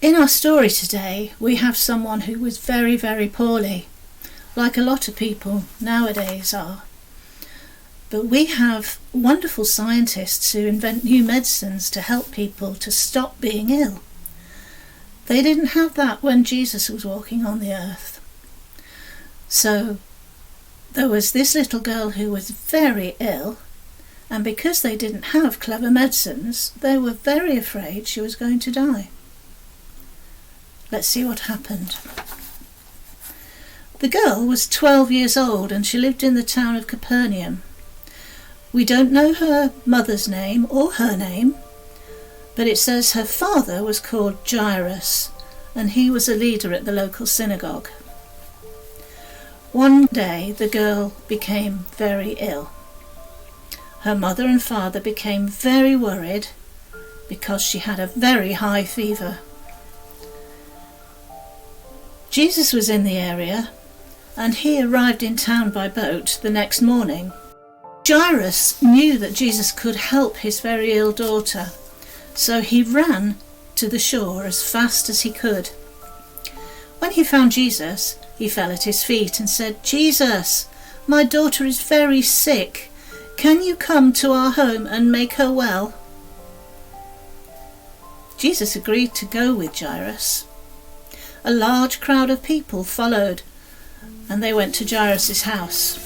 In our story today, we have someone who was very, very poorly, like a lot of people nowadays are. But we have wonderful scientists who invent new medicines to help people to stop being ill. They didn't have that when Jesus was walking on the earth. So there was this little girl who was very ill, and because they didn't have clever medicines, they were very afraid she was going to die. Let's see what happened. The girl was 12 years old and she lived in the town of Capernaum. We don't know her mother's name or her name, but it says her father was called Jairus and he was a leader at the local synagogue. One day the girl became very ill. Her mother and father became very worried because she had a very high fever. Jesus was in the area and he arrived in town by boat the next morning. Jairus knew that Jesus could help his very ill daughter, so he ran to the shore as fast as he could. When he found Jesus, he fell at his feet and said, "Jesus, my daughter is very sick. Can you come to our home and make her well?" Jesus agreed to go with Jairus. A large crowd of people followed, and they went to Jairus' house.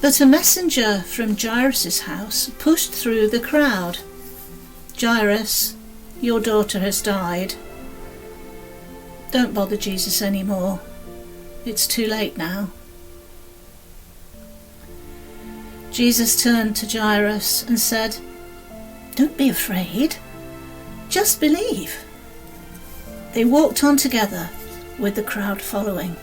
But a messenger from Jairus' house pushed through the crowd. "Jairus, your daughter has died. Don't bother Jesus anymore. It's too late now." Jesus turned to Jairus and said, "Don't be afraid. Just believe." They walked on together with the crowd following.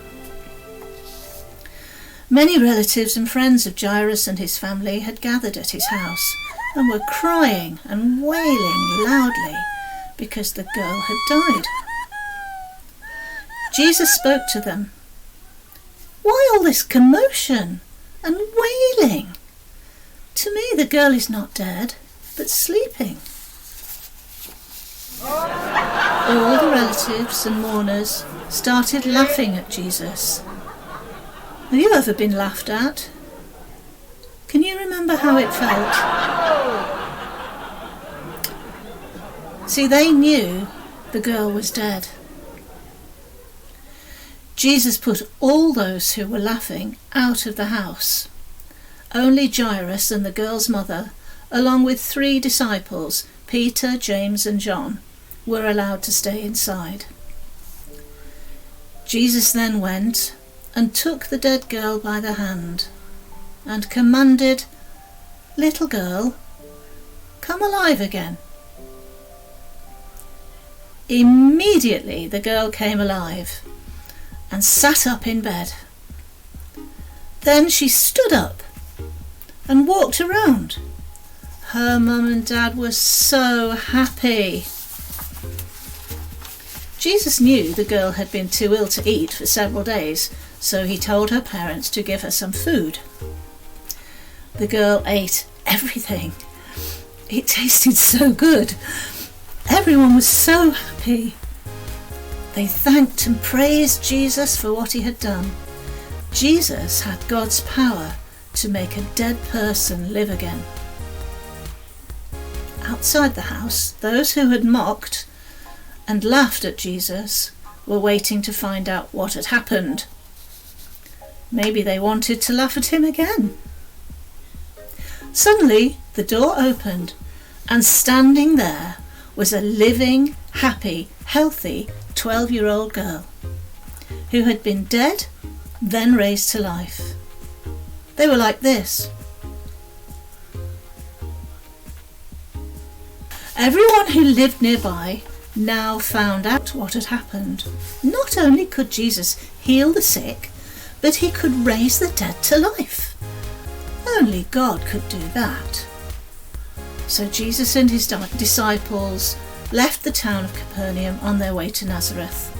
Many relatives and friends of Jairus and his family had gathered at his house and were crying and wailing loudly because the girl had died. Jesus spoke to them. "Why all this commotion and wailing? To me the girl is not dead, but sleeping." All the relatives and mourners started laughing at Jesus. Have you ever been laughed at? Can you remember how it felt? See, they knew the girl was dead. Jesus put all those who were laughing out of the house. Only Jairus and the girl's mother, along with 3 disciples, Peter, James and John, were allowed to stay inside. Jesus then went and took the dead girl by the hand and commanded, "Little girl, come alive again." Immediately the girl came alive and sat up in bed. Then she stood up and walked around. Her mum and dad were so happy. Jesus knew the girl had been too ill to eat for several days, so he told her parents to give her some food. The girl ate everything. It tasted so good. Everyone was so happy. They thanked and praised Jesus for what he had done. Jesus had God's power to make a dead person live again. Outside the house, those who had mocked and laughed at Jesus were waiting to find out what had happened. Maybe they wanted to laugh at him again. Suddenly the door opened, and standing there was a living, happy, healthy 12-year-old girl who had been dead, then raised to life. They were like this. Everyone who lived nearby now found out what had happened. Not only could Jesus heal the sick, but he could raise the dead to life. Only God could do that. So Jesus and his disciples left the town of Capernaum on their way to Nazareth.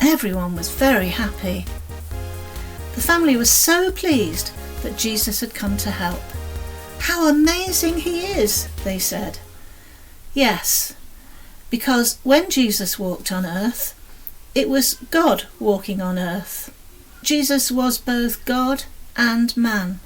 Everyone was very happy. The family was so pleased that Jesus had come to help. "How amazing he is," they said. Yes, because when Jesus walked on earth, it was God walking on earth. Jesus was both God and man.